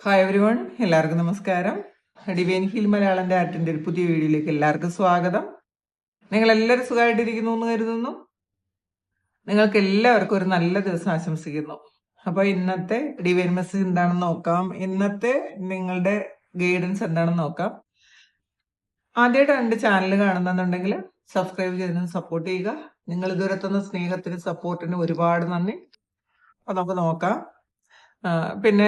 Hi everyone, എല്ലാവർക്കും നമസ്കാരം. Divine heal മലയാളന്റെ ആർട്ടിന്റെ ഒരു പുതിയ വീഡിയോയിലേക്ക് എല്ലാവർക്കും സ്വാഗതം. നിങ്ങൾ എല്ലാവരും സുഖമായിട്ടിരിക്കുന്നു എന്ന് കരുതുന്നു. നിങ്ങൾക്ക് എല്ലാവർക്കും ഒരു നല്ല ദിവസം ആശംസിക്കുന്നു. അപ്പോൾ ഇന്നത്തെ ഡിവൈൻ മെസ്സേജ് എന്താണെന്ന് നോക്കാം. ഇന്നത്തെ നിങ്ങളുടെ ഗൈഡൻസ് എന്താണെന്ന് നോക്കാം. ആദ്യമായിട്ട് എൻ്റെ ചാനൽ കാണുന്നുണ്ടെങ്കിൽ സബ്സ്ക്രൈബ് ചെയ്ത് സപ്പോർട്ട് ചെയ്യുക. നിങ്ങൾ ഇതുവരെ തന്ന സ്നേഹത്തിന് സപ്പോർട്ടിന് ഒരുപാട് നന്ദി. അപ്പോൾ നമുക്ക് നോക്കാം. പിന്നെ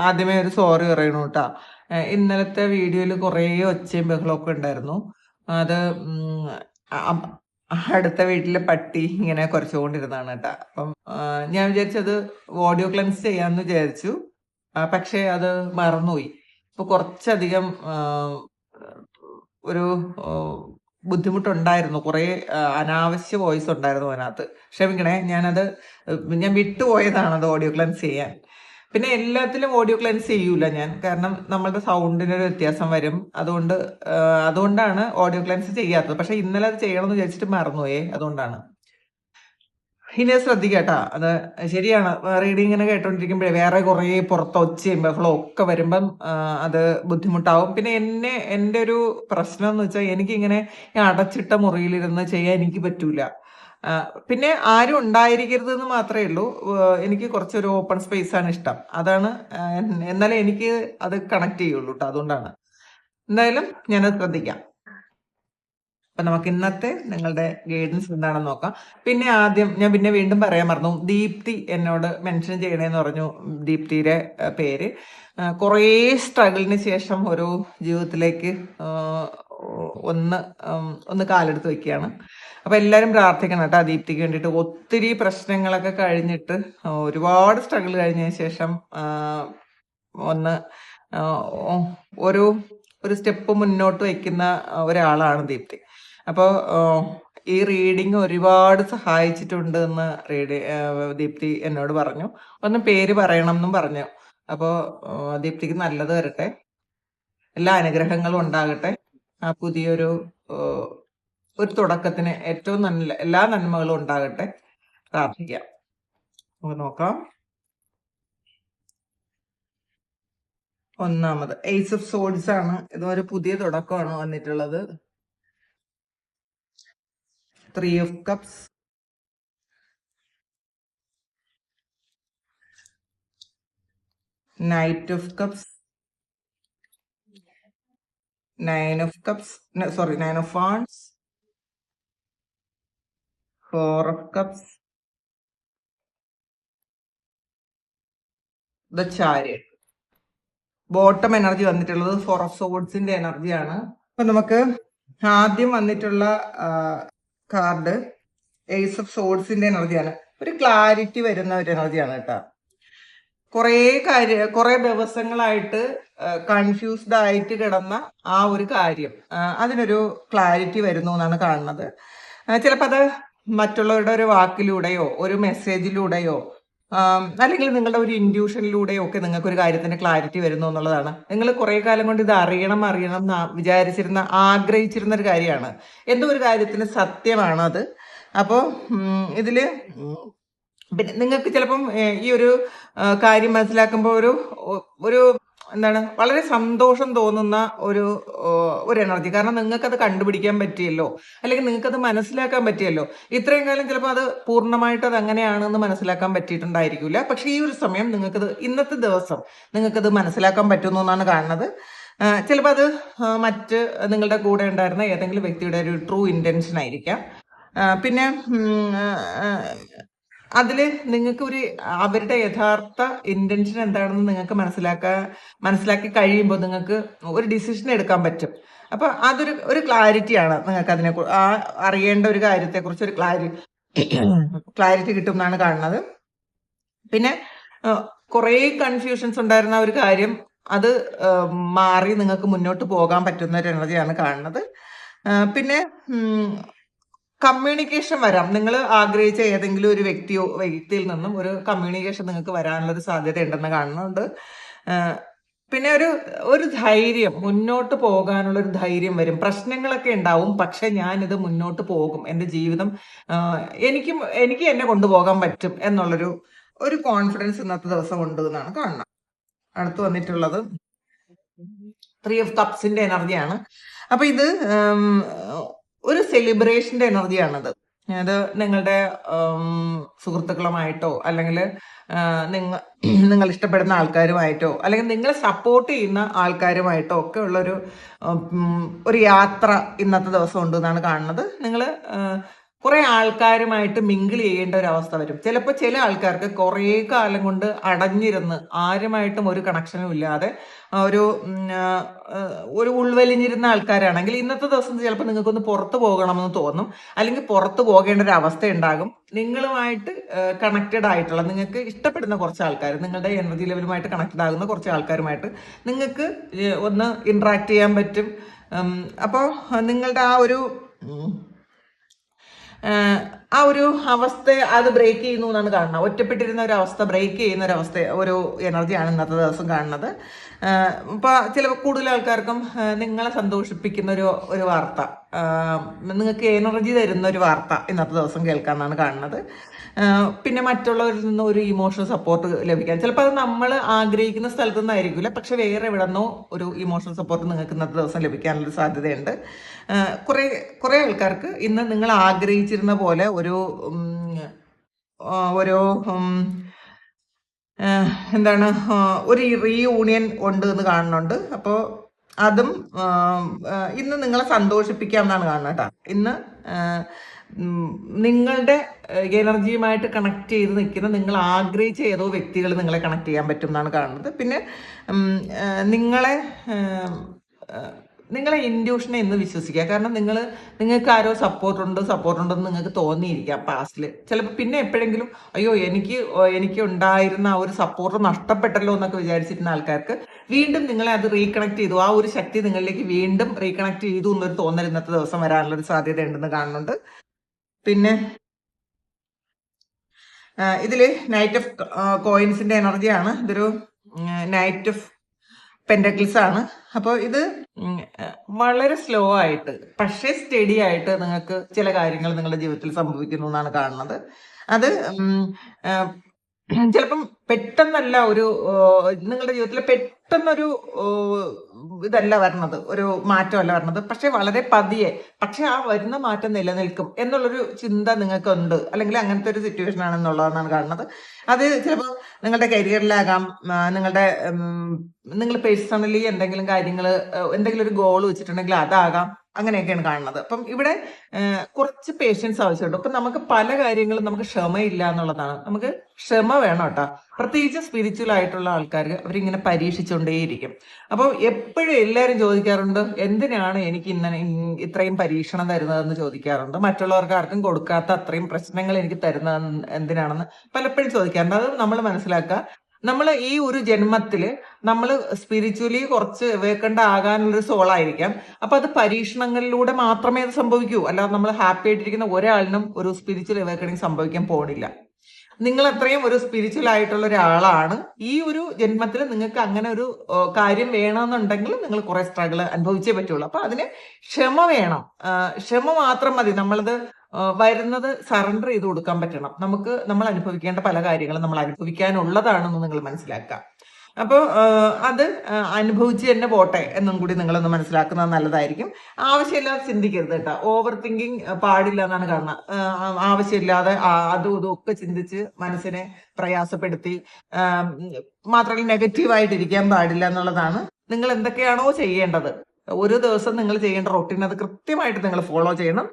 ആദ്യമേ ഒരു സോറി പറയണു കേട്ടോ. ഇന്നലത്തെ വീഡിയോയിൽ കുറേ ഒച്ചയും ബഹളമൊക്കെ ഉണ്ടായിരുന്നു. അത് അടുത്ത വീട്ടിലെ പട്ടി ഇങ്ങനെ കുറച്ചുകൊണ്ടിരുന്നതാണ് കേട്ടോ. അപ്പം ഞാൻ വിചാരിച്ചത് ഓഡിയോ ക്ലെൻസ് ചെയ്യാമെന്ന് വിചാരിച്ചു. പക്ഷേ അത് മറന്നുപോയി. ഇപ്പൊ കുറച്ചധികം ഒരു ബുദ്ധിമുട്ടുണ്ടായിരുന്നു. കുറേ അനാവശ്യ വോയിസ് ഉണ്ടായിരുന്നു അതിനകത്ത്. ക്ഷമിക്കണേ, ഞാൻ വിട്ടുപോയതാണ് അത് ഓഡിയോ ക്ലെൻസ് ചെയ്യാൻ. പിന്നെ എല്ലാത്തിലും ഓഡിയോ ക്ലെൻസ് ചെയ്യൂല ഞാൻ, കാരണം നമ്മളുടെ സൗണ്ടിനൊരു വ്യത്യാസം വരും. അതുകൊണ്ടാണ് ഓഡിയോ ക്ലെൻസ് ചെയ്യാത്തത്. പക്ഷെ ഇന്നലെ അത് ചെയ്യണമെന്ന് വിചാരിച്ചിട്ട് മറന്നുപോയേ, അതുകൊണ്ടാണ്. ഇനി ശ്രദ്ധിക്കട്ടാ. അത് ശരിയാണ്. റീഡിങ് ഇങ്ങനെ കേട്ടോണ്ടിരിക്കുമ്പോഴേ വേറെ കുറേ പുറത്ത് ഒച്ചയും ബഹളവും ഒക്കെ വരുമ്പം അത് ബുദ്ധിമുട്ടാവും. പിന്നെ എൻ്റെ ഒരു പ്രശ്നം എന്ന് വെച്ചാൽ എനിക്കിങ്ങനെ അടച്ചിട്ട മുറിയിലിരുന്ന് ചെയ്യാൻ എനിക്ക് പറ്റൂല. പിന്നെ ആരും ഉണ്ടായിരിക്കരുത് എന്ന് മാത്രമേ ഉള്ളൂ. എനിക്ക് കുറച്ചൊരു ഓപ്പൺ സ്പേസ് ആണ് ഇഷ്ടം. അതാണ്. എന്നാലേ എനിക്ക് അത് കണക്ട് ചെയ്യുള്ളൂ കേട്ടോ. അതുകൊണ്ടാണ്. എന്തായാലും ഞാനത് ശ്രദ്ധിക്കാം. അപ്പൊ നമുക്ക് ഇന്നത്തെ നിങ്ങളുടെ ഗൈഡൻസ് എന്താണെന്ന് നോക്കാം. പിന്നെ ആദ്യം ഞാൻ വീണ്ടും പറയാൻ മറന്നു. ദീപ്തി എന്നോട് മെൻഷൻ ചെയ്യണേന്ന് പറഞ്ഞു. ദീപ്തിയുടെ പേര്. കുറേ സ്ട്രഗിളിന് ശേഷം ഒരു ജീവിതത്തിലേക്ക് ഒന്ന് കാലെടുത്ത് വെക്കുകയാണ്. അപ്പൊ എല്ലാരും പ്രാർത്ഥിക്കണം കേട്ടോ ദീപ്തിക്ക് വേണ്ടിയിട്ട്. ഒത്തിരി പ്രശ്നങ്ങളൊക്കെ കഴിഞ്ഞിട്ട് ഒരുപാട് സ്ട്രഗിൾ കഴിഞ്ഞതിന് ശേഷം ഒന്ന് ഒരു സ്റ്റെപ്പ് മുന്നോട്ട് വയ്ക്കുന്ന ഒരാളാണ് ദീപ്തി. അപ്പോൾ ഈ റീഡിങ് ഒരുപാട് സഹായിച്ചിട്ടുണ്ട് എന്ന് ദീപ്തി എന്നോട് പറഞ്ഞു. ഒന്ന് പേര് പറയണം എന്നും പറഞ്ഞു. അപ്പോൾ ദീപ്തിക്ക് നല്ലത് വരട്ടെ, എല്ലാ അനുഗ്രഹങ്ങളും ഉണ്ടാകട്ടെ. ആ പുതിയൊരു ഒരു തുടക്കത്തിന് ഏറ്റവും നല്ല എല്ലാ നന്മകളും ഉണ്ടാകട്ടെ, പ്രാർത്ഥിക്കാം. നോക്കാം. ഒന്നാമത് ഏസ് ഓഫ് സോഡ്സ് ആണ്. ഇതൊരു പുതിയ തുടക്കമാണ് വന്നിട്ടുള്ളത്. 3 of cups, Knight of cups, 9 of cups, 9 of wands, 4 of cups, the chariot. Bottom energy വന്നിട്ടുള്ളത് 4 of swordsന്റെ എനർജിയാണ്. അപ്പൊ നമുക്ക് ആദ്യം വന്നിട്ടുള്ള കാർഡ് ഏസ് ഓഫ് സോഡ്സിന്റെ എനർജിയാണ്. ഒരു ക്ലാരിറ്റി വരുന്ന ഒരു എനർജിയാണ് കേട്ടോ. കുറെ ദിവസങ്ങളായിട്ട് കൺഫ്യൂസ്ഡ് ആയിട്ട് കിടന്ന ആ ഒരു കാര്യം, അതിനൊരു ക്ലാരിറ്റി വരുന്നു എന്നാണ് കാണുന്നത്. ചിലപ്പോൾ അത് മറ്റുള്ളവരുടെ ഒരു വാക്കിലൂടെയോ ഒരു മെസ്സേജിലൂടെയോ അല്ലെങ്കിൽ നിങ്ങളുടെ ഒരു ഇൻഡ്യൂഷനിലൂടെയോ ഒക്കെ നിങ്ങൾക്ക് ഒരു കാര്യത്തിന് ക്ലാരിറ്റി വരുന്നു എന്നുള്ളതാണ്. നിങ്ങൾ കുറെ കാലം കൊണ്ട് ഇത് അറിയണം ആഗ്രഹിച്ചിരുന്ന ഒരു കാര്യമാണ്. എന്തോ ഒരു കാര്യത്തിന് സത്യമാണ് അത്. അപ്പോൾ ഇതില് പിന്നെ നിങ്ങൾക്ക് ചിലപ്പം ഈ ഒരു കാര്യം മനസ്സിലാക്കുമ്പോൾ ഒരു എന്താണ്, വളരെ സന്തോഷം തോന്നുന്ന ഒരു എനർജി. കാരണം നിങ്ങൾക്കത് കണ്ടുപിടിക്കാൻ പറ്റിയല്ലോ, അല്ലെങ്കിൽ നിങ്ങൾക്കത് മനസ്സിലാക്കാൻ പറ്റിയല്ലോ. ഇത്രയും കാലം ചിലപ്പോൾ അത് പൂർണ്ണമായിട്ട് അത് അങ്ങനെയാണെന്ന് മനസ്സിലാക്കാൻ പറ്റിയിട്ടുണ്ടായിരിക്കില്ല. പക്ഷെ ഈ ഒരു സമയം ഇന്നത്തെ ദിവസം നിങ്ങൾക്കത് മനസ്സിലാക്കാൻ പറ്റുന്നു എന്നാണ് കാണുന്നത്. ചിലപ്പോൾ അത് മറ്റ് നിങ്ങളുടെ കൂടെ ഉണ്ടായിരുന്ന ഏതെങ്കിലും വ്യക്തിയുടെ ഒരു ട്രൂ ഇന്റൻഷൻ ആയിരിക്കാം. പിന്നെ അതില് നിങ്ങൾക്ക് അവരുടെ യഥാർത്ഥ ഇന്റൻഷൻ എന്താണെന്ന് നിങ്ങൾക്ക് മനസ്സിലാക്കി കഴിയുമ്പോൾ നിങ്ങൾക്ക് ഒരു ഡിസിഷൻ എടുക്കാൻ പറ്റും. അപ്പൊ അതൊരു ക്ലാരിറ്റിയാണ് നിങ്ങൾക്ക് അതിനെ അറിയേണ്ട ഒരു കാര്യത്തെക്കുറിച്ച് ഒരു ക്ലാരിറ്റി കിട്ടും എന്നാണ് കാണുന്നത്. പിന്നെ കുറേ കൺഫ്യൂഷൻസ് ഉണ്ടായിരുന്ന ഒരു കാര്യം അത് മാറി നിങ്ങൾക്ക് മുന്നോട്ട് പോകാൻ പറ്റുന്ന ഒരു എനർജിയാണ് കാണുന്നത്. പിന്നെ കമ്മ്യൂണിക്കേഷൻ വരാം. നിങ്ങൾ ആഗ്രഹിച്ച ഏതെങ്കിലും ഒരു വ്യക്തിയിൽ നിന്നും ഒരു കമ്മ്യൂണിക്കേഷൻ നിങ്ങൾക്ക് വരാനുള്ള ഒരു സാധ്യത ഉണ്ടെന്ന് കാണുന്നുണ്ട്. പിന്നെ ഒരു ധൈര്യം, മുന്നോട്ട് പോകാനുള്ള ഒരു ധൈര്യം വരും. പ്രശ്നങ്ങളൊക്കെ ഉണ്ടാവും, പക്ഷെ ഞാനിത് മുന്നോട്ട് പോകും, എൻ്റെ ജീവിതം എനിക്ക് എന്നെ കൊണ്ടുപോകാൻ പറ്റും എന്നുള്ളൊരു കോൺഫിഡൻസ് ഇന്നത്തെ ദിവസം ഉണ്ട് എന്നാണ് കാണുന്നത്. അടുത്ത് വന്നിട്ടുള്ളത് 3 of Cupsന്റെ എനർജിയാണ്. അപ്പൊ ഇത് ഒരു സെലിബ്രേഷന്റെ എനർജിയാണത്. അത് നിങ്ങളുടെ സുഹൃത്തുക്കളുമായിട്ടോ അല്ലെങ്കിൽ നിങ്ങൾ ഇഷ്ടപ്പെടുന്ന ആൾക്കാരുമായിട്ടോ അല്ലെങ്കിൽ നിങ്ങളെ സപ്പോർട്ട് ചെയ്യുന്ന ആൾക്കാരുമായിട്ടോ ഒക്കെ ഉള്ളൊരു ഒരു യാത്ര ഇന്നത്തെ ദിവസം ഉണ്ട് എന്നാണ് കാണുന്നത്. നിങ്ങൾ കുറെ ആൾക്കാരുമായിട്ട് മിങ്കിൾ ചെയ്യേണ്ട ഒരു അവസ്ഥ വരും. ചിലപ്പോൾ ചില ആൾക്കാർക്ക് കുറേ കാലം കൊണ്ട് അടഞ്ഞിരുന്ന് ആരുമായിട്ടും ഒരു കണക്ഷനും ഇല്ലാതെ ഒരു ഒരു ഉൾവലിഞ്ഞിരുന്ന ആൾക്കാരാണെങ്കിൽ ഇന്നത്തെ ദിവസം ചിലപ്പോൾ നിങ്ങൾക്കൊന്ന് പുറത്തു പോകണമെന്ന് തോന്നും, അല്ലെങ്കിൽ പുറത്തു പോകേണ്ട ഒരു അവസ്ഥ ഉണ്ടാകും. നിങ്ങളുമായിട്ട് കണക്റ്റഡ് ആയിട്ടുള്ള, നിങ്ങൾക്ക് ഇഷ്ടപ്പെടുന്ന കുറച്ച് ആൾക്കാർ, നിങ്ങളുടെ എനർജി ലെവലുമായിട്ട് കണക്റ്റഡ് ആകുന്ന കുറച്ച് ആൾക്കാരുമായിട്ട് നിങ്ങൾക്ക് ഒന്ന് ഇന്ററാക്ട് ചെയ്യാൻ പറ്റും. അപ്പോൾ നിങ്ങളുടെ ആ ഒരു അവസ്ഥ അത് ബ്രേക്ക് ചെയ്യുന്നു എന്നാണ് കാണുന്നത്. ഒറ്റപ്പെട്ടിരുന്ന ഒരു അവസ്ഥ ബ്രേക്ക് ചെയ്യുന്ന ഒരു അവസ്ഥ, ഒരു എനർജിയാണ് ഇന്നത്തെ ദിവസം കാണുന്നത്. ഇപ്പോൾ ചിലപ്പോൾ കൂടുതൽ ആൾക്കാർക്കും നിങ്ങളെ സന്തോഷിപ്പിക്കുന്ന ഒരു വാർത്ത, നിങ്ങൾക്ക് എനർജി തരുന്ന ഒരു വാർത്ത ഇന്നത്തെ ദിവസം കേൾക്കാമെന്നാണ് കാണുന്നത്. പിന്നെ മറ്റുള്ളവരിൽ നിന്ന് ഒരു ഇമോഷണൽ സപ്പോർട്ട് ലഭിക്കാൻ, ചിലപ്പോൾ അത് നമ്മൾ ആഗ്രഹിക്കുന്ന സ്ഥലത്തു നിന്നായിരിക്കില്ല, പക്ഷെ വേറെ എവിടെ നിന്നോ ഒരു ഇമോഷണൽ സപ്പോർട്ട് നിങ്ങൾക്ക് ഇന്നത്തെ ദിവസം ലഭിക്കാനുള്ള സാധ്യതയുണ്ട്. കുറെ ആൾക്കാർക്ക് ഇന്ന് നിങ്ങൾ ആഗ്രഹിച്ചിരുന്ന പോലെ ഒരു എന്താണ് ഒരു റീയൂണിയൻ ഉണ്ട് എന്ന് കാണുന്നുണ്ട്. അപ്പോൾ അതും ഇന്ന് നിങ്ങളെ സന്തോഷിപ്പിക്കാം എന്നാണ് കാണുന്നത് കേട്ടോ. ഇന്ന് നിങ്ങളുടെ എനർജിയുമായിട്ട് കണക്ട് ചെയ്ത് നിൽക്കുന്ന, നിങ്ങൾ ആഗ്രഹിച്ച ഏതോ വ്യക്തികൾ നിങ്ങളെ കണക്ട് ചെയ്യാൻ പറ്റും എന്നാണ് കാണുന്നത്. പിന്നെ നിങ്ങളെ ഇൻഡ്യൂഷനെ ഇന്ന് വിശ്വസിക്കുക. കാരണം നിങ്ങൾക്ക് ആരോ സപ്പോർട്ടുണ്ടെന്ന് നിങ്ങൾക്ക് തോന്നിയിരിക്കാം പാസ്റ്റിൽ. ചിലപ്പോൾ പിന്നെ എപ്പോഴെങ്കിലും അയ്യോ എനിക്ക് ഉണ്ടായിരുന്ന ആ ഒരു സപ്പോർട്ട് നഷ്ടപ്പെട്ടല്ലോ എന്നൊക്കെ വിചാരിച്ചിരുന്ന ആൾക്കാർക്ക് വീണ്ടും നിങ്ങളെ അത് റീകണക്ട് ചെയ്തു, ആ ഒരു ശക്തി നിങ്ങളിലേക്ക് വീണ്ടും റീകണക്ട് ചെയ്തു എന്നൊരു തോന്നൽ ഇന്നത്തെ ദിവസം വരാനുള്ളൊരു സാധ്യത ഉണ്ടെന്ന് കാണുന്നുണ്ട്. പിന്നെ ഇതില് നൈറ്റ് ഓഫ് കോയിൻസിന്റെ എനർജിയാണ്. ഇതൊരു നൈറ്റ് ഓഫ് പെൻഡക്കിൾസ് ആണ്. അപ്പോൾ ഇത് വളരെ സ്ലോ ആയിട്ട് പക്ഷേ സ്റ്റഡി ആയിട്ട് നിങ്ങൾക്ക് ചില കാര്യങ്ങൾ നിങ്ങളുടെ ജീവിതത്തിൽ സംഭവിക്കുന്നു എന്നാണ് കാണുന്നത്. അത് ചിലപ്പം പെട്ടെന്നല്ല, നിങ്ങളുടെ ജീവിതത്തിൽ പെട്ടെന്നൊരു ഇതല്ല വരണത്, ഒരു മാറ്റമല്ല വരണത്, പക്ഷെ വളരെ പതിയെ, പക്ഷെ ആ വരുന്ന മാറ്റം നിലനിൽക്കും എന്നുള്ളൊരു ചിന്ത നിങ്ങൾക്കുണ്ട്, അല്ലെങ്കിൽ അങ്ങനത്തെ ഒരു സിറ്റുവേഷൻ ആണെന്നുള്ളതാണ് കാണുന്നത്. അത് ചിലപ്പോൾ നിങ്ങളുടെ കരിയറിലാകാം, നിങ്ങൾ പേഴ്സണലി എന്തെങ്കിലും ഒരു ഗോൾ വെച്ചിട്ടുണ്ടെങ്കിൽ അതാകാം, അങ്ങനെയൊക്കെയാണ് കാണുന്നത്. അപ്പം ഇവിടെ കുറച്ച് പേഷ്യൻസ് ആവശ്യമുണ്ട്. അപ്പം നമുക്ക് പല കാര്യങ്ങളും നമുക്ക് ക്ഷമയില്ല എന്നുള്ളതാണ്. നമുക്ക് ക്ഷമ വേണം കേട്ടോ. പ്രത്യേകിച്ച് സ്പിരിച്വൽ ആയിട്ടുള്ള ആൾക്കാർ അവരിങ്ങനെ പരീക്ഷിച്ചുകൊണ്ടേയിരിക്കും. അപ്പോൾ എപ്പോഴും എല്ലാവരും ചോദിക്കാറുണ്ട്, എന്തിനാണ് എനിക്ക് ഇത്രയും പരീക്ഷണം തരുന്നതെന്ന് ചോദിക്കാറുണ്ട്. മറ്റുള്ളവർക്ക് ആർക്കും കൊടുക്കാത്ത അത്രയും പ്രശ്നങ്ങൾ എനിക്ക് തരുന്നത് എന്തിനാണെന്ന് പലപ്പോഴും ചോദിക്കാറുണ്ട്. അത് നമ്മൾ മനസ്സിലാക്കുക, നമ്മൾ ഈ ഒരു ജന്മത്തില് നമ്മൾ സ്പിരിച്വലി കുറച്ച് വേക്കണ്ട ആകാനുള്ളൊരു സോളായിരിക്കാം. അപ്പൊ അത് പരീക്ഷണങ്ങളിലൂടെ മാത്രമേ അത് സംഭവിക്കൂ. അല്ലാതെ നമ്മൾ ഹാപ്പി ആയിട്ടിരിക്കുന്ന ഒരാളിനും ഒരു സ്പിരിച്വൽ അവേക്കണിങ് സംഭവിക്കാൻ പോണില്ല. നിങ്ങൾ അത്രയും ഒരു സ്പിരിച്വൽ ആയിട്ടുള്ള ഒരാളാണ്. ഈ ഒരു ജന്മത്തിൽ നിങ്ങൾക്ക് അങ്ങനെ ഒരു കാര്യം വേണമെന്നുണ്ടെങ്കിൽ നിങ്ങൾ കുറെ സ്ട്രഗിൾ അനുഭവിച്ചേ പറ്റുള്ളൂ. അപ്പൊ അതിന് ക്ഷമ വേണം. ക്ഷമ മാത്രം മതി. നമ്മളത് വരുന്നത് സറണ്ടർ ചെയ്ത് കൊടുക്കാൻ പറ്റണം. നമ്മൾ അനുഭവിക്കേണ്ട പല കാര്യങ്ങളും നമ്മൾ അനുഭവിക്കാനുള്ളതാണെന്ന് നിങ്ങൾ മനസ്സിലാക്കുക. അപ്പോൾ അത് അനുഭവിച്ച് തന്നെ പോട്ടെ എന്നും കൂടി നിങ്ങളൊന്ന് മനസ്സിലാക്കുന്നത് നല്ലതായിരിക്കും. ആവശ്യമില്ലാതെ ചിന്തിക്കരുത് കേട്ടോ. ഓവർ തിങ്കിങ് പാടില്ല എന്നാണ് കാണുന്നത്. ആവശ്യമില്ലാതെ അതും ഇതും ഒക്കെ ചിന്തിച്ച് മനസ്സിനെ പ്രയാസപ്പെടുത്തി മാത്രമല്ല നെഗറ്റീവായിട്ടിരിക്കാൻ പാടില്ല എന്നുള്ളതാണ്. നിങ്ങൾ എന്തൊക്കെയാണോ ചെയ്യേണ്ടത്, ഒരു ദിവസം നിങ്ങൾ ചെയ്യേണ്ട റൊട്ടീൻ അത് കൃത്യമായിട്ട് നിങ്ങൾ ഫോളോ ചെയ്യണം.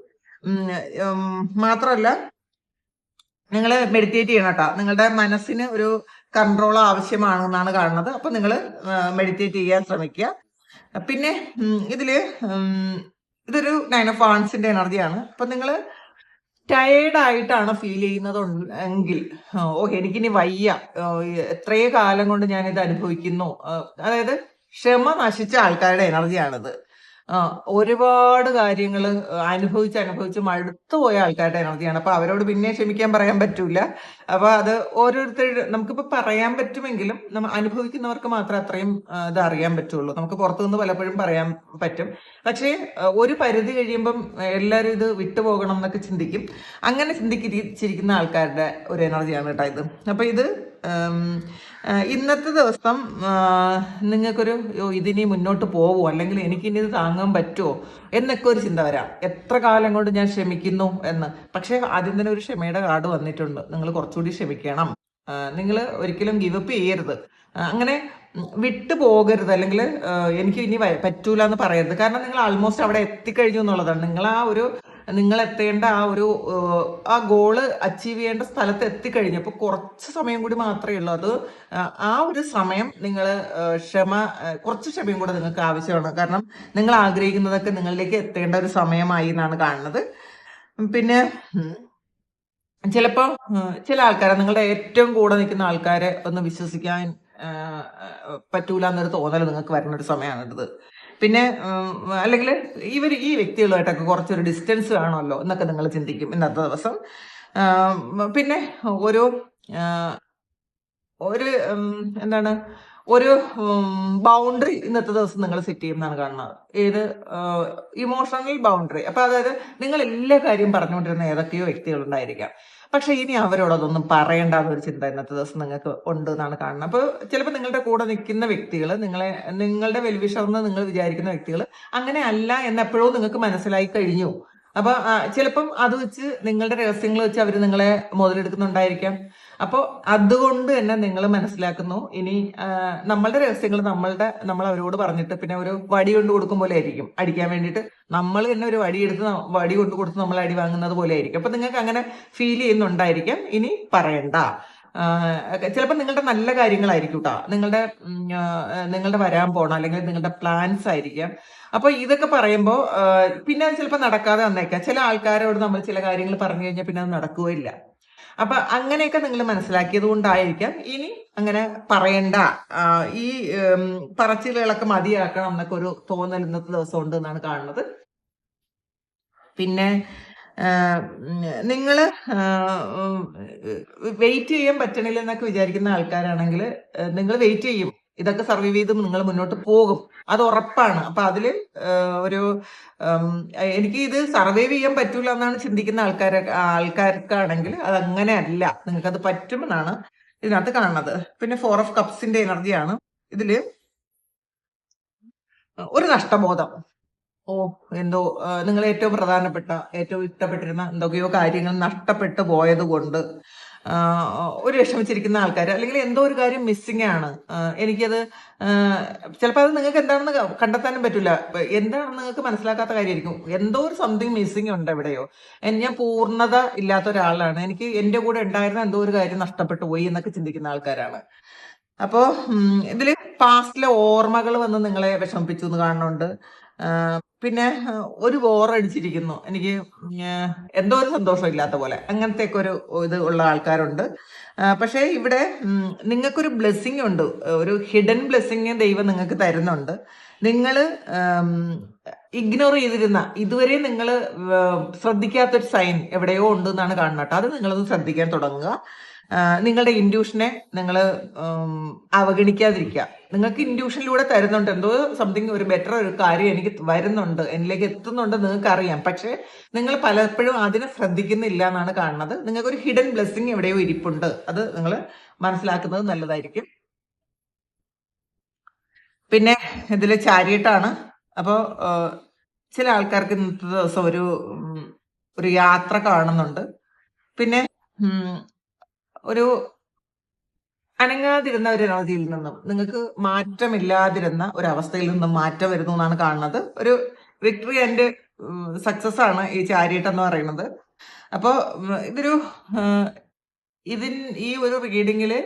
മാത്രമല്ല നിങ്ങൾ മെഡിറ്റേറ്റ് ചെയ്യണം കേട്ടോ. നിങ്ങളുടെ മനസ്സിന് ഒരു കൺട്രോൾ ആവശ്യമാണെന്നാണ് കാണുന്നത്. അപ്പൊ നിങ്ങൾ മെഡിറ്റേറ്റ് ചെയ്യാൻ ശ്രമിക്കുക. പിന്നെ ഇതൊരു 9 of Wandsന്റെ എനർജിയാണ്. അപ്പൊ നിങ്ങൾ ടയേർഡ് ആയിട്ടാണ് ഫീൽ ചെയ്യുന്നത് എങ്കിൽ എനിക്കിനി വയ്യ, എത്രയോ കാലം കൊണ്ട് ഞാൻ ഇത് അനുഭവിക്കുന്നു, അതായത് ക്ഷമ നശിച്ച ആൾക്കാരുടെ എനർജിയാണിത്. ഒരുപാട് കാര്യങ്ങൾ അനുഭവിച്ച് മടുത്തുപോയ ആൾക്കാരുടെ എനർജിയാണ്. അപ്പൊ അവരോട് പിന്നെ ക്ഷമിക്കാൻ പറയാൻ പറ്റൂല. അപ്പൊ അത് നമുക്കിപ്പോ പറയാൻ പറ്റുമെങ്കിലും നമ്മൾ അനുഭവിക്കുന്നവർക്ക് മാത്രമേ അത്രയും ഇത് അറിയാൻ പറ്റുള്ളൂ. നമുക്ക് പുറത്തുനിന്ന് പലപ്പോഴും പറയാൻ പറ്റും, പക്ഷേ ഒരു പരിധി കഴിയുമ്പം എല്ലാവരും ഇത് വിട്ടുപോകണം എന്നൊക്കെ ചിന്തിക്കും. അങ്ങനെ ചിന്തിച്ചിരിക്കുന്ന ആൾക്കാരുടെ ഒരു എനർജിയാണ് കേട്ടോ ഇത്. അപ്പൊ ഇത് ഇന്നത്തെ ദിവസം നിങ്ങൾക്കൊരു ഇതിനി മുന്നോട്ട് പോകുമോ, അല്ലെങ്കിൽ എനിക്കിനി ഇത് താങ്ങാൻ പറ്റുമോ എന്നൊക്കെ ഒരു ചിന്ത വരാം. എത്ര കാലം കൊണ്ട് ഞാൻ ക്ഷമിക്കുന്നു എന്ന്. പക്ഷേ ആദ്യം തന്നെ ഒരു ക്ഷമയുടെ കാർഡ് വന്നിട്ടുണ്ട്. നിങ്ങൾ കുറച്ചുകൂടി ക്ഷമിക്കണം. നിങ്ങൾ ഒരിക്കലും ഗിവപ്പ് ചെയ്യരുത്. അങ്ങനെ വിട്ടു പോകരുത്, അല്ലെങ്കിൽ എനിക്ക് ഇനി പറ്റൂല എന്ന് പറയരുത്. കാരണം നിങ്ങൾ ആൾമോസ്റ്റ് അവിടെ എത്തിക്കഴിഞ്ഞു എന്നുള്ളതാണ്. നിങ്ങൾ എത്തേണ്ട ആ ഗോള് അച്ചീവ് ചെയ്യേണ്ട സ്ഥലത്ത് എത്തിക്കഴിഞ്ഞു. അപ്പോൾ കുറച്ച് സമയം കൂടി മാത്രമേ ഉള്ളൂ. അത് ആ ഒരു സമയം നിങ്ങൾ കുറച്ച് ക്ഷമയും കൂടെ നിങ്ങൾക്ക് ആവശ്യമാണ്. കാരണം നിങ്ങൾ ആഗ്രഹിക്കുന്നതൊക്കെ നിങ്ങളിലേക്ക് എത്തേണ്ട ഒരു സമയമായി എന്നാണ് കാണുന്നത്. പിന്നെ ചിലപ്പോൾ ചില ആൾക്കാരെ, നിങ്ങളുടെ ഏറ്റവും കൂടെ നിൽക്കുന്ന ആൾക്കാരെ ഒന്ന് വിശ്വസിക്കാൻ പറ്റൂല എന്നൊരു തോന്നൽ നിങ്ങൾക്ക് വരുന്ന ഒരു സമയമാണിത്. പിന്നെ അല്ലെങ്കിൽ ഈ വ്യക്തികളുമായിട്ടൊക്കെ കുറച്ചൊരു ഡിസ്റ്റൻസ് വേണമല്ലോ എന്നൊക്കെ നിങ്ങൾ ചിന്തിക്കും ഇന്നത്തെ ദിവസം. പിന്നെ ഒരു എന്താണ് ഒരു ബൗണ്ടറി ഇന്നത്തെ ദിവസം നിങ്ങൾ സെറ്റ് ചെയ്യുമെന്നാണ് കാണുന്നത്. ഏത് ഇമോഷണൽ ബൗണ്ടറി. അപ്പൊ അതായത് നിങ്ങൾ എല്ലാ കാര്യം പറഞ്ഞുകൊണ്ടിരുന്ന ഏതൊക്കെയോ വ്യക്തികളുണ്ടായിരിക്കാം. പക്ഷെ ഇനി അവരോടതൊന്നും പറയേണ്ടാന്ന ഒരു ചിന്ത ഇന്നത്തെ ദിവസം നിങ്ങൾക്ക് ഉണ്ട് എന്നാണ് കാണുന്നത്. അപ്പോൾ ചിലപ്പോൾ നിങ്ങളുടെ കൂടെ നിൽക്കുന്ന വ്യക്തികൾ, നിങ്ങളുടെ വെൽവിഷർന്ന് നിങ്ങൾ വിചാരിക്കുന്ന വ്യക്തികൾ അങ്ങനെ അല്ല എന്നെപ്പോഴും നിങ്ങൾക്ക് മനസ്സിലായി കഴിഞ്ഞു. അപ്പൊ ചിലപ്പം അത് വെച്ച് നിങ്ങളുടെ രഹസ്യങ്ങൾ വെച്ച് അവർ നിങ്ങളെ മുതലെടുക്കുന്നുണ്ടായിരിക്കാം. അപ്പോൾ അതുകൊണ്ട് തന്നെ നിങ്ങൾ മനസ്സിലാക്കുന്നു, ഇനി നമ്മളുടെ രഹസ്യങ്ങൾ നമ്മൾ അവരോട് പറഞ്ഞിട്ട് പിന്നെ ഒരു വടി കൊണ്ട് കൊടുക്കും പോലെ ആയിരിക്കും അടിക്കാൻ വേണ്ടിയിട്ട്. നമ്മൾ തന്നെ ഒരു വടി കൊണ്ട് കൊടുത്ത് നമ്മൾ അടി വാങ്ങുന്നത് പോലെ ആയിരിക്കും. അപ്പൊ നിങ്ങൾക്ക് അങ്ങനെ ഫീൽ ചെയ്യുന്നുണ്ടായിരിക്കാം. ഇനി പറയണ്ട. ചിലപ്പോൾ നിങ്ങളുടെ നല്ല കാര്യങ്ങളായിരിക്കും കേട്ടോ, നിങ്ങളുടെ വരാൻ പോണ അല്ലെങ്കിൽ നിങ്ങളുടെ പ്ലാൻസ് ആയിരിക്കാം. അപ്പൊ ഇതൊക്കെ പറയുമ്പോൾ പിന്നെ അത് ചിലപ്പോൾ നടക്കാതെ വന്നേക്കാം. ചില ആൾക്കാരോട് നമ്മൾ ചില കാര്യങ്ങൾ പറഞ്ഞു കഴിഞ്ഞാൽ പിന്നെ അത് നടക്കുകയില്ല. അപ്പൊ അങ്ങനെയൊക്കെ നിങ്ങൾ മനസ്സിലാക്കിയത് കൊണ്ടായിരിക്കാം ഇനി അങ്ങനെ പറയണ്ട, ഈ പറച്ചിലുകളൊക്കെ മതിയാക്കണം എന്നൊക്കെ ഒരു തോന്നൽ ഇന്നത്തെ ദിവസം ഉണ്ട് എന്നാണ് കാണുന്നത്. പിന്നെ നിങ്ങൾ വെയിറ്റ് ചെയ്യാൻ പറ്റണില്ല എന്നൊക്കെ വിചാരിക്കുന്ന ആൾക്കാരാണെങ്കിൽ നിങ്ങൾ വെയിറ്റ് ചെയ്യും. ഇതൊക്കെ സർവൈവ് ചെയ്ത് നിങ്ങൾ മുന്നോട്ട് പോകും, അത് ഉറപ്പാണ്. അപ്പൊ അതില് എനിക്ക് ഇത് സർവൈവ് ചെയ്യാൻ പറ്റൂല എന്നാണ് ചിന്തിക്കുന്ന ആൾക്കാർക്കാണെങ്കിൽ അത് അങ്ങനെ അല്ല, നിങ്ങൾക്കത് പറ്റുമെന്നാണ് ഇതിനകത്ത് കാണുന്നത്. പിന്നെ 4 ഓഫ് കപ്സിന്റെ എനർജിയാണ് ഇതില്. ഒരു നഷ്ടബോധം. എന്തോ നിങ്ങൾ ഏറ്റവും പ്രധാനപ്പെട്ട, ഏറ്റവും ഇഷ്ടപ്പെട്ടിരുന്ന എന്തൊക്കെയോ കാര്യങ്ങൾ നഷ്ടപ്പെട്ടു പോയത് കൊണ്ട് ഒരു വിഷമിച്ചിരിക്കുന്ന ആൾക്കാർ, അല്ലെങ്കിൽ എന്തോ ഒരു കാര്യം മിസ്സിംഗ് ആണ്. എനിക്കത് ചിലപ്പോൾ അത് നിങ്ങൾക്ക് എന്താണെന്ന് കണ്ടെത്താനും പറ്റില്ല. എന്താണെന്ന് നിങ്ങൾക്ക് മനസ്സിലാക്കാത്ത കാര്യമായിരിക്കും. എന്തോ ഒരു സംതിങ് മിസ്സിംഗ് ഉണ്ട് എവിടെയോ. ഞാൻ പൂർണ്ണത ഇല്ലാത്ത ഒരാളാണ്, എനിക്ക് എൻ്റെ കൂടെ ഉണ്ടായിരുന്ന എന്തോ ഒരു കാര്യം നഷ്ടപ്പെട്ടു പോയി എന്നൊക്കെ ചിന്തിക്കുന്ന ആൾക്കാരാണ്. അപ്പോൾ ഇതില് പാസ്റ്റിലെ ഓർമ്മകൾ വന്ന് നിങ്ങളെ വിഷമിപ്പിച്ചു എന്ന് കാണുന്നുണ്ട്. പിന്നെ ഒരു ബോറടിച്ചിരിക്കുന്നു, എനിക്ക് എന്തോ ഒരു സന്തോഷം ഇല്ലാത്ത പോലെ, അങ്ങനത്തെ ഒക്കെ ഒരു ഇത് ഉള്ള ആൾക്കാരുണ്ട്. പക്ഷേ ഇവിടെ നിങ്ങൾക്കൊരു ബ്ലെസ്സിങ് ഉണ്ട്, ഒരു ഹിഡൻ ബ്ലെസ്സിങ് ദൈവം നിങ്ങൾക്ക് തരുന്നുണ്ട്. നിങ്ങൾ ഇഗ്നോർ ചെയ്തിരുന്ന, ഇതുവരെ നിങ്ങൾ ശ്രദ്ധിക്കാത്തൊരു സൈൻ എവിടെയോ ഉണ്ട് എന്നാണ് കാണുന്നത്. അത് നിങ്ങളത് ശ്രദ്ധിക്കാൻ തുടങ്ങുക. നിങ്ങളുടെ ഇൻഡ്യൂഷനെ നിങ്ങൾ അവഗണിക്കാതിരിക്കുക. നിങ്ങൾക്ക് ഇൻഡ്യൂഷനിലൂടെ തരുന്നുണ്ട്, എന്തോ സംതിങ് ഒരു ബെറ്റർ ഒരു കാര്യം എനിക്ക് വരുന്നുണ്ട്, എന്നിലേക്ക് എത്തുന്നുണ്ട്, നിങ്ങൾക്ക് അറിയാം. പക്ഷെ നിങ്ങൾ പലപ്പോഴും അതിനെ ശ്രദ്ധിക്കുന്നില്ല എന്നാണ് കാണുന്നത്. നിങ്ങൾക്കൊരു ഹിഡൻ ബ്ലെസ്സിങ് എവിടെയോ ഇരിപ്പുണ്ട്, അത് നിങ്ങൾ മനസ്സിലാക്കുന്നത് നല്ലതായിരിക്കും. പിന്നെ ഇതിൽ ചാരിയട്ടാണ്. അപ്പോൾ ചില ആൾക്കാർക്ക് ഇന്നത്തെ ദിവസം ഒരു യാത്ര കാണുന്നുണ്ട്. പിന്നെ ഒരു അനങ്ങാതിരുന്ന ഒരു എനർജിയിൽ നിന്നും നിങ്ങൾക്ക് മാറ്റമില്ലാതിരുന്ന ഒരു അവസ്ഥയിൽ നിന്നും മാറ്റം വരുന്നു എന്നാണ് കാണുന്നത്. ഒരു വിക്ടറി ആൻഡ് സക്സസ് ആണ് ഈ ചാരിയട്ട് എന്ന് പറയുന്നത്. അപ്പോൾ ഈ ഒരു റീഡിങ്ങില്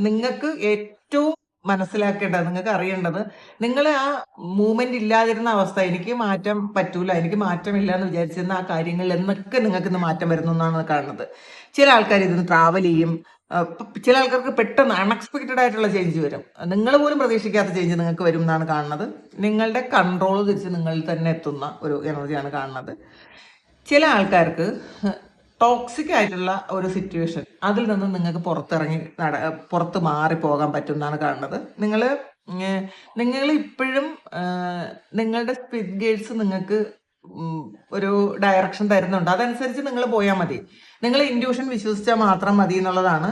നിങ്ങൾക്ക് ഏറ്റവും മനസ്സിലാക്കേണ്ടത്, നിങ്ങൾക്ക് അറിയേണ്ടത്, നിങ്ങൾ ആ മൂവ്മെന്റ് ഇല്ലാതിരുന്ന അവസ്ഥ, എനിക്ക് മാറ്റം പറ്റൂല, എനിക്ക് മാറ്റമില്ല എന്ന് വിചാരിച്ചിരുന്ന ആ കാര്യങ്ങളിൽ എന്നൊക്കെ നിങ്ങൾക്ക് ഇന്ന് മാറ്റം വരുന്നു എന്നാണ് കാണുന്നത്. ചില ആൾക്കാർ ഇതിന് ട്രാവൽ ചെയ്യും. ചില ആൾക്കാർക്ക് പെട്ടെന്ന് അൺഎക്സ്പെക്റ്റഡ് ആയിട്ടുള്ള ചേഞ്ച് വരും. നിങ്ങൾ പോലും പ്രതീക്ഷിക്കാത്ത ചേഞ്ച് നിങ്ങൾക്ക് വരും എന്നാണ് കാണുന്നത്. നിങ്ങളുടെ കൺട്രോൾ തിരിച്ച് നിങ്ങളിൽ തന്നെ എത്തുന്ന ഒരു എനർജിയാണ് കാണുന്നത്. ചില ആൾക്കാർക്ക് ടോക്സിക് ആയിട്ടുള്ള ഒരു സിറ്റുവേഷൻ, അതിൽ നിന്ന് നിങ്ങൾക്ക് പുറത്ത് മാറി പോകാൻ പറ്റും എന്നാണ് കാണുന്നത്. നിങ്ങൾ ഇപ്പോഴും നിങ്ങളുടെ സ്പിരിറ്റ് ഗൈഡ്സ് നിങ്ങൾക്ക് ഒരു ഡയറക്ഷൻ തരുന്നുണ്ട്. അതനുസരിച്ച് നിങ്ങൾ പോയാൽ മതി. നിങ്ങൾ ഇൻഡ്യൂഷൻ വിശ്വസിച്ചാൽ മാത്രം മതി എന്നുള്ളതാണ്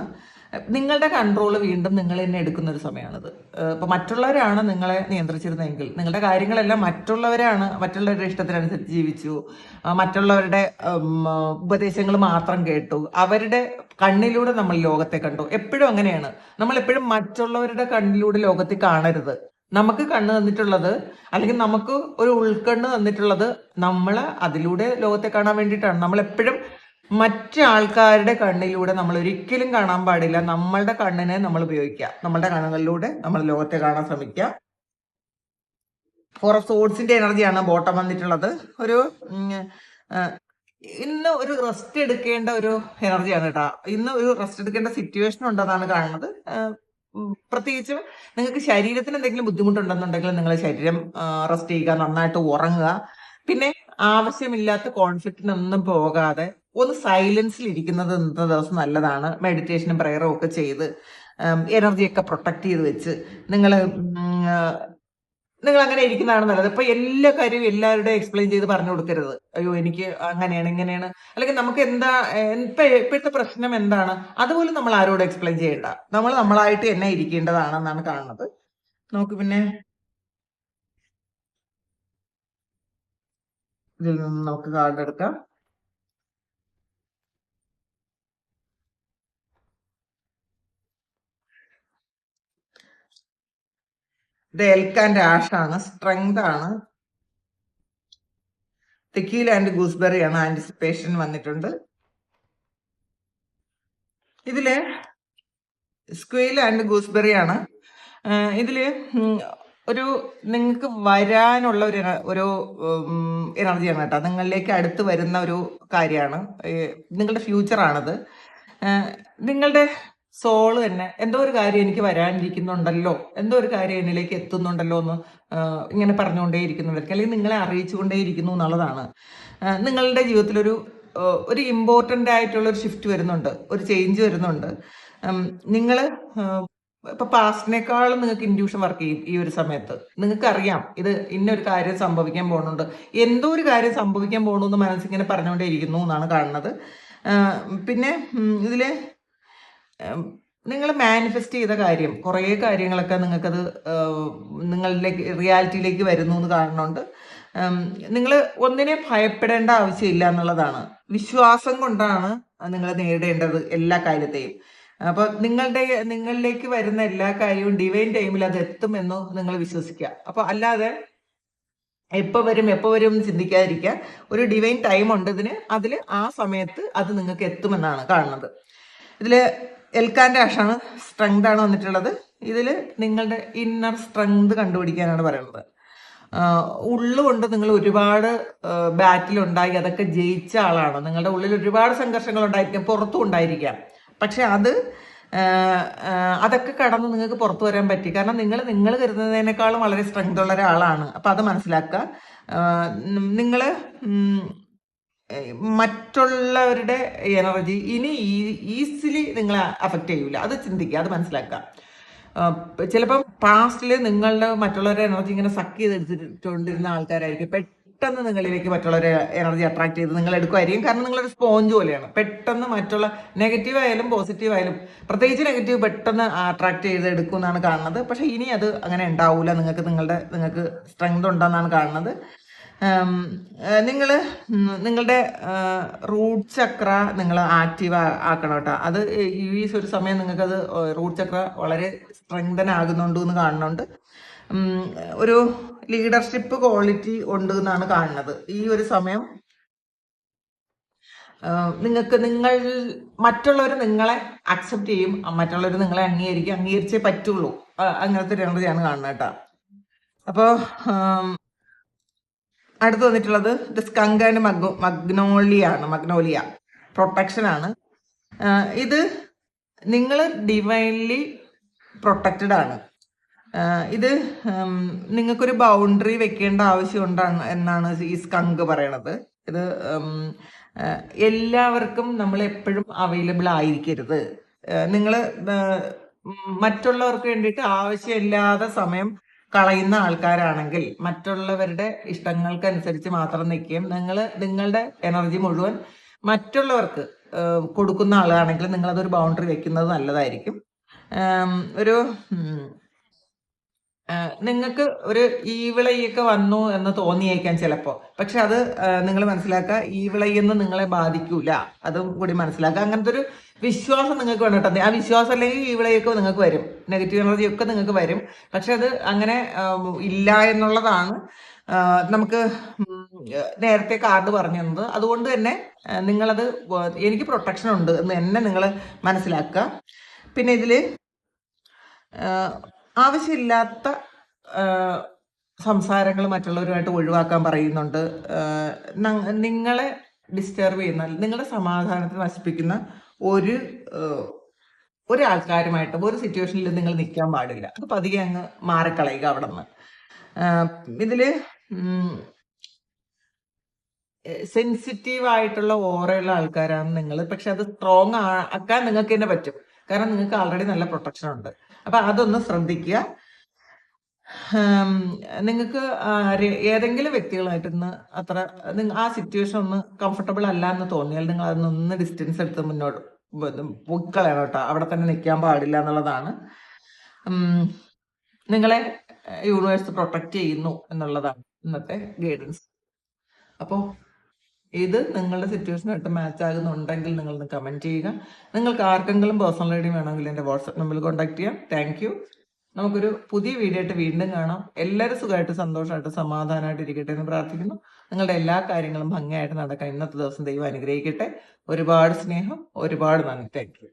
നിങ്ങളുടെ കൺട്രോൾ വീണ്ടും നിങ്ങൾ തന്നെ എടുക്കുന്ന ഒരു സമയമാണിത്. ഇപ്പൊ മറ്റുള്ളവരാണ് നിങ്ങളെ നിയന്ത്രിച്ചിരുന്നതെങ്കിൽ, നിങ്ങളുടെ കാര്യങ്ങളെല്ലാം മറ്റുള്ളവരുടെ ഇഷ്ടത്തിനനുസരിച്ച് ജീവിച്ചു, മറ്റുള്ളവരുടെ ഉപദേശങ്ങൾ മാത്രം കേട്ടു, അവരുടെ കണ്ണിലൂടെ നമ്മൾ ലോകത്തെ കണ്ടു. എപ്പോഴും അങ്ങനെയാണ്. നമ്മൾ എപ്പോഴും മറ്റുള്ളവരുടെ കണ്ണിലൂടെ ലോകത്തെ കാണരുത്. നമുക്ക് കണ്ണ് തന്നിട്ടുള്ളത്, അല്ലെങ്കിൽ നമുക്ക് ഒരു ഉൾക്കണ്ണ് തന്നിട്ടുള്ളത്, നമ്മൾ അതിലൂടെ ലോകത്തെ കാണാൻ വേണ്ടിയിട്ടാണ്. നമ്മൾ എപ്പോഴും മറ്റു ആൾക്കാരുടെ കണ്ണിലൂടെ നമ്മൾ ഒരിക്കലും കാണാൻ പാടില്ല. നമ്മളുടെ കണ്ണിനെ നമ്മൾ ഉപയോഗിക്കുക. നമ്മളുടെ കണ്ണുകളിലൂടെ നമ്മൾ ലോകത്തെ കാണാൻ ശ്രമിക്കുക. ഫോർ ഓഫ് സോഡ്സിന്റെ എനർജിയാണ് ബോട്ടം വന്നിട്ടുള്ളത്. ഒരു ഇന്ന് ഒരു റെസ്റ്റ് എടുക്കേണ്ട ഒരു എനർജിയാണ് കേട്ടോ. ഇന്ന് ഒരു റെസ്റ്റ് എടുക്കേണ്ട സിറ്റുവേഷൻ ഉണ്ടെന്നാണ് കാണുന്നത്. പ്രത്യേകിച്ച് നിങ്ങൾക്ക് ശരീരത്തിന് എന്തെങ്കിലും ബുദ്ധിമുട്ടുണ്ടെന്നുണ്ടെങ്കിൽ നിങ്ങൾ ശരീരം റെസ്റ്റ് ചെയ്യുക, നന്നായിട്ട് ഉറങ്ങുക. പിന്നെ ആവശ്യമില്ലാത്ത കോൺഫ്ലിക്റ്റിനൊന്നും പോകാതെ ഒന്ന് സൈലൻസിൽ ഇരിക്കുന്നത് ഇന്നത്തെ ദിവസം നല്ലതാണ്. മെഡിറ്റേഷനും പ്രയറും ഒക്കെ ചെയ്ത് എനർജിയൊക്കെ പ്രൊട്ടക്ട് ചെയ്ത് വെച്ച് നിങ്ങൾ അങ്ങനെ ഇരിക്കുന്നതാണ് നല്ലത്. ഇപ്പൊ എല്ലാ കാര്യവും എല്ലാവരുടെയും എക്സ്പ്ലെയിൻ ചെയ്ത് പറഞ്ഞു കൊടുക്കരുത്. അയ്യോ എനിക്ക് അങ്ങനെയാണ് ഇങ്ങനെയാണ്, അല്ലെങ്കിൽ നമുക്ക് എന്താ ഇപ്പോഴത്തെ പ്രശ്നം എന്താണ്, അതുപോലെ നമ്മൾ ആരോടും എക്സ്പ്ലെയിൻ ചെയ്യണ്ട. നമ്മൾ നമ്മളായിട്ട് തന്നെ ഇരിക്കേണ്ടതാണെന്നാണ് കാണുന്നത്. നമുക്ക് പിന്നെ ഇതിൽ നിന്ന് നമുക്ക് കാർഡ് എടുക്കാം. ഇത് എൽക്ക് ആൻഡ് ആഷ് ആണ്, സ്ട്രെങ്ത് ആണ്. തെക്കീൽ ആൻഡ് ഗൂസ്ബെറി ആണ്, ആന്റിസിപ്പേഷൻ വന്നിട്ടുണ്ട്. ഇതില് സ്ക്വീൽ ആൻഡ് ഗൂസ്ബെറി ആണ്. ഇതില് ഒരു നിങ്ങൾക്ക് വരാനുള്ള ഒരു എനർജിയാണ് കേട്ടോ. നിങ്ങളിലേക്ക് അടുത്ത് വരുന്ന ഒരു കാര്യമാണ്, നിങ്ങളുടെ ഫ്യൂച്ചറാണത്. നിങ്ങളുടെ സോള് തന്നെ എന്തോ ഒരു കാര്യം എനിക്ക് വരാനിരിക്കുന്നുണ്ടല്ലോ, എന്തോ ഒരു കാര്യം എന്നിലേക്ക് എത്തുന്നുണ്ടല്ലോ എന്ന് ഇങ്ങനെ പറഞ്ഞുകൊണ്ടേ ഇരിക്കുന്നുണ്ടായിരിക്കും, അല്ലെങ്കിൽ നിങ്ങളെ അറിയിച്ചുകൊണ്ടേ ഇരിക്കുന്നു എന്നുള്ളതാണ്. നിങ്ങളുടെ ജീവിതത്തിൽ ഒരു ഇമ്പോർട്ടൻ്റ് ആയിട്ടുള്ള ഒരു ഷിഫ്റ്റ് വരുന്നുണ്ട്, ഒരു ചേഞ്ച് വരുന്നുണ്ട്. നിങ്ങൾ ഇപ്പൊ പാസ്റ്റിനേക്കാളും നിങ്ങൾക്ക് ഇൻഡ്യൂഷൻ വർക്ക് ചെയ്യും ഈ ഒരു സമയത്ത്. നിങ്ങൾക്ക് അറിയാം ഇത് ഇന്നൊരു കാര്യം സംഭവിക്കാൻ പോകുന്നുണ്ട്, എന്തോ ഒരു കാര്യം സംഭവിക്കാൻ പോകണമെന്ന് മനസ്സിങ്ങനെ പറഞ്ഞുകൊണ്ടേ ഇരിക്കുന്നു എന്നാണ് കാണുന്നത്. പിന്നെ ഇതില് നിങ്ങൾ മാനിഫെസ്റ്റ് ചെയ്ത കാര്യം, കുറേ കാര്യങ്ങളൊക്കെ നിങ്ങൾക്കത് നിങ്ങളിലേക്ക് റിയാലിറ്റിയിലേക്ക് വരുന്നു എന്ന് കാണുന്നുണ്ട്. നിങ്ങൾ ഒന്നിനെ ഭയപ്പെടേണ്ട ആവശ്യമില്ല എന്നുള്ളതാണ്. വിശ്വാസം കൊണ്ടാണ് നിങ്ങൾ നേടേണ്ടത് എല്ലാ കാര്യത്തെയും. അപ്പൊ നിങ്ങളിലേക്ക് വരുന്ന എല്ലാ കാര്യവും ഡിവൈൻ ടൈമിൽ അത് എത്തുമെന്ന് നിങ്ങൾ വിശ്വസിക്കുക. അപ്പൊ അല്ലാതെ എപ്പോ വരും എന്ന് ചിന്തിക്കാതിരിക്കുക. ഒരു ഡിവൈൻ ടൈം ഉണ്ട് അതില് ആ സമയത്ത് അത് നിങ്ങൾക്ക് എത്തുമെന്നാണ് കാണുന്നത്. ഇതില് എൽക്കാൻ്റെ ആഷാണ്, സ്ട്രെങ്ത് ആണ് വന്നിട്ടുള്ളത്. ഇതില് നിങ്ങളുടെ ഇന്നർ സ്ട്രെങ്ത് കണ്ടുപിടിക്കാനാണ് പറയുന്നത്. ഉള്ളുകൊണ്ട് നിങ്ങൾ ഒരുപാട് ബാറ്റിലുണ്ടായി അതൊക്കെ ജയിച്ച ആളാണ്. നിങ്ങളുടെ ഉള്ളിൽ ഒരുപാട് സംഘർഷങ്ങൾ ഉണ്ടായിരിക്കാം, പുറത്തും ഉണ്ടായിരിക്കാം. പക്ഷെ അതൊക്കെ കടന്ന് നിങ്ങൾക്ക് പുറത്തു വരാൻ പറ്റി. കാരണം നിങ്ങൾ കരുതുന്നതിനേക്കാളും വളരെ സ്ട്രെങ്ത് ഉള്ള ഒരാളാണ്. അപ്പൊ അത് മനസ്സിലാക്കുക. നിങ്ങൾ മറ്റുള്ളവരുടെ എനർജി ഇനി ഈസിലി നിങ്ങളെ അഫക്റ്റ് ചെയ്യൂല, അത് ചിന്തിക്കുക, അത് മനസ്സിലാക്കുക. ചിലപ്പം പാസ്റ്റിൽ നിങ്ങളുടെ മറ്റുള്ളവരുടെ എനർജി ഇങ്ങനെ സക്ക് ചെയ്തെടുത്തിട്ടുകൊണ്ടിരുന്ന ആൾക്കാരായിരിക്കും പെട്ടെന്ന് നിങ്ങളിലേക്ക് മറ്റുള്ളവരെ എനർജി അട്രാക്ട് ചെയ്ത് നിങ്ങൾ എടുക്കുമായിരിക്കും. കാരണം നിങ്ങളൊരു സ്പോഞ്ച് പോലെയാണ്. പെട്ടെന്ന് മറ്റുള്ള നെഗറ്റീവ് ആയാലും പോസിറ്റീവ് ആയാലും, പ്രത്യേകിച്ച് നെഗറ്റീവ് പെട്ടെന്ന് അട്രാക്ട് ചെയ്ത് എടുക്കും എന്നാണ് കാണുന്നത്. പക്ഷെ ഇനി അത് അങ്ങനെ ഉണ്ടാവില്ല. നിങ്ങൾക്ക് സ്ട്രെങ്ത് ഉണ്ടെന്നാണ് കാണുന്നത്. നിങ്ങളുടെ റൂട്ട് ചക്ര നിങ്ങൾ ആക്റ്റീവ് ആക്കണം കേട്ടോ. അത് ഈ ഒരു സമയം നിങ്ങൾക്കത് റൂട്ട് ചക്ര വളരെ സ്ട്രെങ്തൻ ആകുന്നുണ്ട് എന്ന് കാണുന്നുണ്ട്. ഒരു ലീഡർഷിപ്പ് ക്വാളിറ്റി ഉണ്ട് എന്നാണ് കാണുന്നത്. ഈ ഒരു സമയം മറ്റുള്ളവർ നിങ്ങളെ അക്സെപ്റ്റ് ചെയ്യും, മറ്റുള്ളവർ നിങ്ങളെ അംഗീകരിച്ചേ പറ്റുള്ളൂ. അങ്ങനത്തെ ഒരു എനർജിയാണ് കാണുന്നത് കേട്ടോ. അപ്പോൾ അടുത്ത് വന്നിട്ടുള്ളത് സ്കങ്ക് ആൻഡ് മഗ്നോളിയ പ്രൊട്ടക്ഷൻ ആണ്. ഇത് നിങ്ങൾ ഡിവൈൻലി പ്രൊട്ടക്റ്റഡ് ആണ്. ഇത് നിങ്ങൾക്കൊരു ബൗണ്ടറി വെക്കേണ്ട ആവശ്യമുണ്ടാണ് എന്നാണ് ഈ സ്കങ്ക് പറയണത്. ഇത് എല്ലാവർക്കും നമ്മൾ എപ്പോഴും അവൈലബിൾ ആയിരിക്കരുത്. നിങ്ങൾ മറ്റുള്ളവർക്ക് വേണ്ടിയിട്ട് ആവശ്യമില്ലാതെ സമയം കളയുന്ന ആൾക്കാരാണെങ്കിൽ മറ്റുള്ളവരുടെ ഇഷ്ടങ്ങൾക്കനുസരിച്ച് മാത്രം നിൽക്കുകയും നിങ്ങളുടെ എനർജി മുഴുവൻ മറ്റുള്ളവർക്ക് കൊടുക്കുന്ന ആളാണെങ്കിൽ നിങ്ങൾ അതൊരു ബൗണ്ടറി വെക്കുന്നത് നല്ലതായിരിക്കും. ഒരു നിങ്ങൾക്ക് ഒരു ഈവിളയൊക്കെ വന്നു എന്ന് തോന്നിയേക്കാം ചിലപ്പോൾ, പക്ഷെ അത് നിങ്ങൾ മനസ്സിലാക്കുക, ഈവിളയെന്ന് നിങ്ങളെ ബാധിക്കൂല. അതും കൂടി മനസ്സിലാക്കുക. അങ്ങനത്തെ ഒരു വിശ്വാസം നിങ്ങൾക്ക് വേണം കേട്ടോ. ആ വിശ്വാസം അല്ലെങ്കിൽ ഈവിളയൊക്കെ നിങ്ങൾക്ക് വരും, നെഗറ്റീവ് എനർജി ഒക്കെ നിങ്ങൾക്ക് വരും. പക്ഷെ അത് അങ്ങനെ ഇല്ല എന്നുള്ളതാണ് നമുക്ക് നേരത്തെ കാർഡ് പറഞ്ഞു തന്നത്. അതുകൊണ്ട് തന്നെ നിങ്ങളത് എനിക്ക് പ്രൊട്ടക്ഷൻ ഉണ്ട് എന്ന് തന്നെ നിങ്ങൾ മനസ്സിലാക്കുക. പിന്നെ ഇതിൽ ആവശ്യമില്ലാത്ത സംസാരങ്ങൾ മറ്റുള്ളവരുമായിട്ട് ഒഴിവാക്കാൻ പറയുന്നുണ്ട്. നിങ്ങളെ ഡിസ്റ്റർബ് ചെയ്യുന്ന, നിങ്ങളുടെ സമാധാനത്തെ നശിപ്പിക്കുന്ന ഒരാൾക്കാരുമായിട്ടും ഒരു സിറ്റുവേഷനിൽ നിങ്ങൾ നിൽക്കാൻ പാടില്ല. അത് പതിയെ അങ്ങ് മാറിക്കളയുക അവിടെ നിന്ന്. ഇതില് സെൻസിറ്റീവ് ആയിട്ടുള്ള ഓറയുള്ള ആൾക്കാരാണ് നിങ്ങൾ. പക്ഷെ അത് സ്ട്രോങ് ആക്കാൻ നിങ്ങൾക്ക് തന്നെ പറ്റും, കാരണം നിങ്ങൾക്ക് ആൾറെഡി നല്ല പ്രൊട്ടക്ഷൻ ഉണ്ട്. അപ്പൊ അതൊന്ന് ശ്രദ്ധിക്കുക. നിങ്ങൾക്ക് ഏതെങ്കിലും വ്യക്തികളായിട്ട് ഇന്ന് അത്ര ആ സിറ്റുവേഷൻ ഒന്ന് കംഫർട്ടബിൾ അല്ല എന്ന് തോന്നിയാൽ നിങ്ങൾ അതിനൊന്ന് ഡിസ്റ്റൻസ് എടുത്ത് മുന്നോട്ട് പൊക്കളയണം കേട്ടോ. അവിടെ തന്നെ നിൽക്കാൻ പാടില്ല എന്നുള്ളതാണ്. നിങ്ങളെ യൂണിവേഴ്സ് പ്രൊട്ടക്റ്റ് ചെയ്യുന്നു എന്നുള്ളതാണ് ഇന്നത്തെ ഗൈഡൻസ്. അപ്പോൾ ഇത് നിങ്ങളുടെ സിറ്റുവേഷനായിട്ട് മാച്ച് ആകുന്നുണ്ടെങ്കിൽ നിങ്ങളൊന്ന് കമൻറ്റ് ചെയ്യുക. നിങ്ങൾക്ക് ആർക്കെങ്കിലും പേഴ്സണൽ റീഡിംഗ് വേണമെങ്കിൽ എൻ്റെ വാട്സപ്പ് നമ്പറിൽ കോൺടാക്ട് ചെയ്യാം. Thank you. നമുക്കൊരു പുതിയ വീഡിയോ ആയിട്ട് വീണ്ടും കാണാം. എല്ലാവരും സുഖമായിട്ട് സന്തോഷമായിട്ട് സമാധാനമായിട്ട് ഇരിക്കട്ടെ എന്ന് പ്രാർത്ഥിക്കുന്നു. നിങ്ങളുടെ എല്ലാ കാര്യങ്ങളും ഭംഗിയായിട്ട് നടക്കാൻ ഇന്നത്തെ ദിവസം ദൈവം അനുഗ്രഹിക്കട്ടെ. ഒരുപാട് സ്നേഹം, ഒരുപാട് നന്ദി. Thank you.